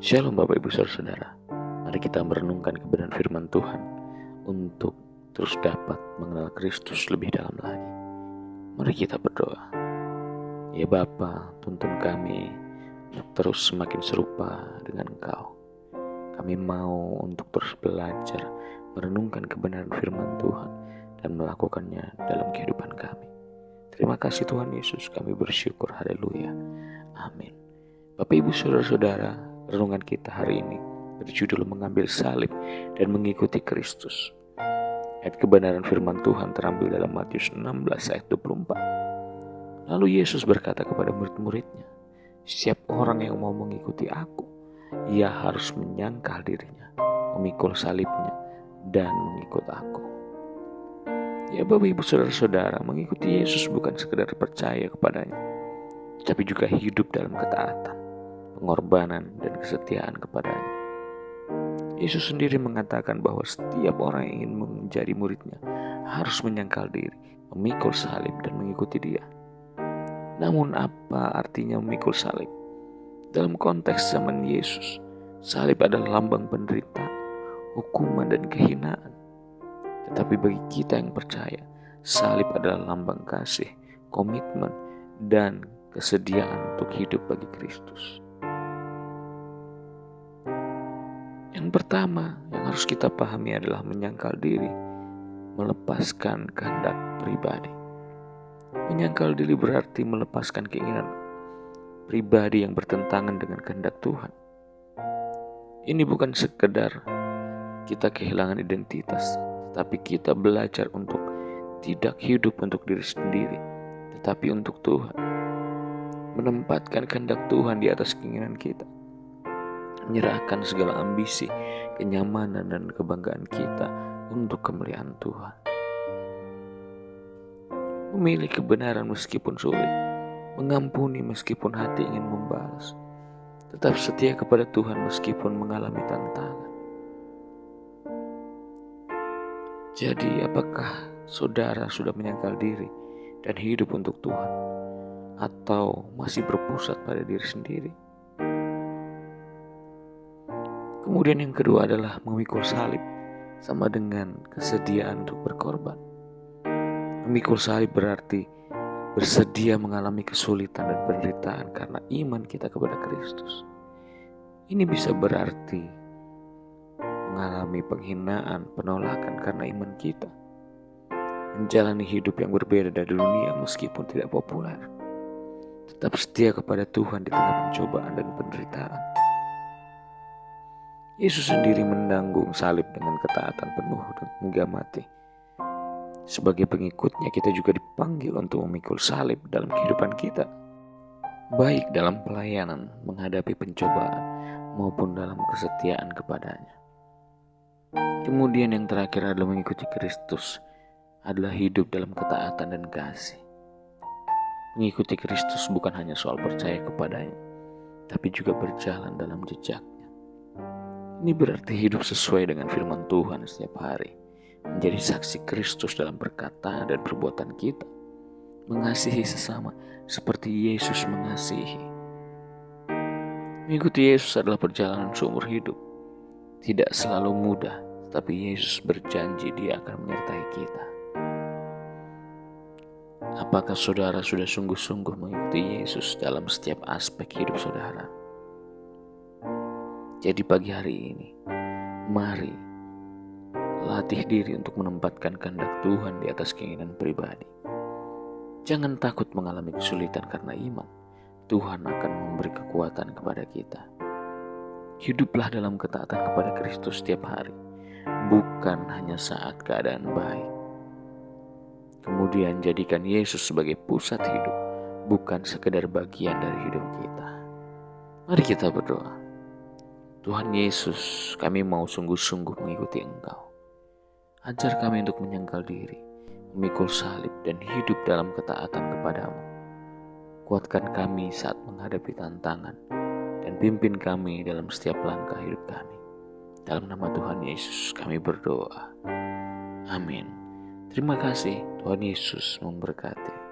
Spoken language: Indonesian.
Shalom Bapak Ibu Saudara. Mari kita merenungkan kebenaran firman Tuhan untuk terus dapat mengenal Kristus lebih dalam lagi. Mari kita berdoa. Ya Bapa, tuntun kami untuk terus semakin serupa dengan Engkau. Kami mau untuk terus belajar merenungkan kebenaran firman Tuhan dan melakukannya dalam kehidupan kami. Terima kasih Tuhan Yesus, kami bersyukur. Haleluya. Amin. Bapak Ibu Saudara-saudara, renungan kita hari ini berjudul mengambil salib dan mengikuti Kristus. Ayat kebenaran firman Tuhan terambil dalam Matius 16 ayat 24. Lalu Yesus berkata kepada murid-muridnya, "Setiap orang yang mau mengikuti aku, ia harus menyangkal dirinya, memikul salibnya, dan mengikut aku." Ya Bapak Ibu Saudara-saudara, mengikuti Yesus bukan sekedar percaya kepadanya, tapi juga hidup dalam ketaatan, pengorbanan, dan kesetiaan kepadanya. Yesus sendiri mengatakan bahwa setiap orang yang ingin menjadi muridnya harus menyangkal diri, memikul salib, dan mengikuti dia. Namun apa artinya memikul salib? Dalam konteks zaman Yesus, salib adalah lambang penderitaan, hukuman, dan kehinaan. Tetapi bagi kita yang percaya, salib adalah lambang kasih, komitmen, dan kesediaan untuk hidup bagi Kristus. Yang pertama yang harus kita pahami adalah menyangkal diri, melepaskan kehendak pribadi. Menyangkal diri berarti melepaskan keinginan pribadi yang bertentangan dengan kehendak Tuhan. Ini bukan sekedar kita kehilangan identitas, tetapi kita belajar untuk tidak hidup untuk diri sendiri, tetapi untuk Tuhan. Menempatkan kehendak Tuhan di atas keinginan kita. Menyerahkan segala ambisi, kenyamanan, dan kebanggaan kita untuk kemuliaan Tuhan. Memilih kebenaran meskipun sulit, mengampuni meskipun hati ingin membalas, tetap setia kepada Tuhan meskipun mengalami tantangan. Jadi apakah saudara sudah menyangkal diri dan hidup untuk Tuhan, atau masih berpusat pada diri sendiri? Kemudian yang kedua adalah memikul salib, sama dengan kesediaan untuk berkorban. Memikul salib berarti bersedia mengalami kesulitan dan penderitaan karena iman kita kepada Kristus. Ini bisa berarti mengalami penghinaan, penolakan karena iman kita. Menjalani hidup yang berbeda dari dunia meskipun tidak populer. Tetap setia kepada Tuhan di tengah pencobaan dan penderitaan. Yesus sendiri menanggung salib dengan ketaatan penuh dan hingga mati. Sebagai pengikutnya, kita juga dipanggil untuk memikul salib dalam kehidupan kita, baik dalam pelayanan, menghadapi pencobaan, maupun dalam kesetiaan kepadanya. Kemudian yang terakhir adalah mengikuti Kristus, adalah hidup dalam ketaatan dan kasih. Mengikuti Kristus bukan hanya soal percaya kepadanya, tapi juga berjalan dalam jejaknya. Ini berarti hidup sesuai dengan firman Tuhan setiap hari, menjadi saksi Kristus dalam perkataan dan perbuatan kita, mengasihi sesama seperti Yesus mengasihi. Mengikuti Yesus adalah perjalanan seumur hidup. Tidak selalu mudah, tapi Yesus berjanji Dia akan menyertai kita. Apakah saudara sudah sungguh-sungguh mengikuti Yesus dalam setiap aspek hidup saudara? Jadi pagi hari ini, mari latih diri untuk menempatkan kehendak Tuhan di atas keinginan pribadi. Jangan takut mengalami kesulitan karena iman. Tuhan akan memberi kekuatan kepada kita. Hiduplah dalam ketaatan kepada Kristus setiap hari, bukan hanya saat keadaan baik. Kemudian jadikan Yesus sebagai pusat hidup, bukan sekedar bagian dari hidup kita. Mari kita berdoa. Tuhan Yesus, kami mau sungguh-sungguh mengikuti Engkau. Ajar kami untuk menyangkal diri, memikul salib, dan hidup dalam ketaatan kepadamu. Kuatkan kami saat menghadapi tantangan, dan pimpin kami dalam setiap langkah hidup kami. Dalam nama Tuhan Yesus kami berdoa. Amin. Terima kasih, Tuhan Yesus memberkati.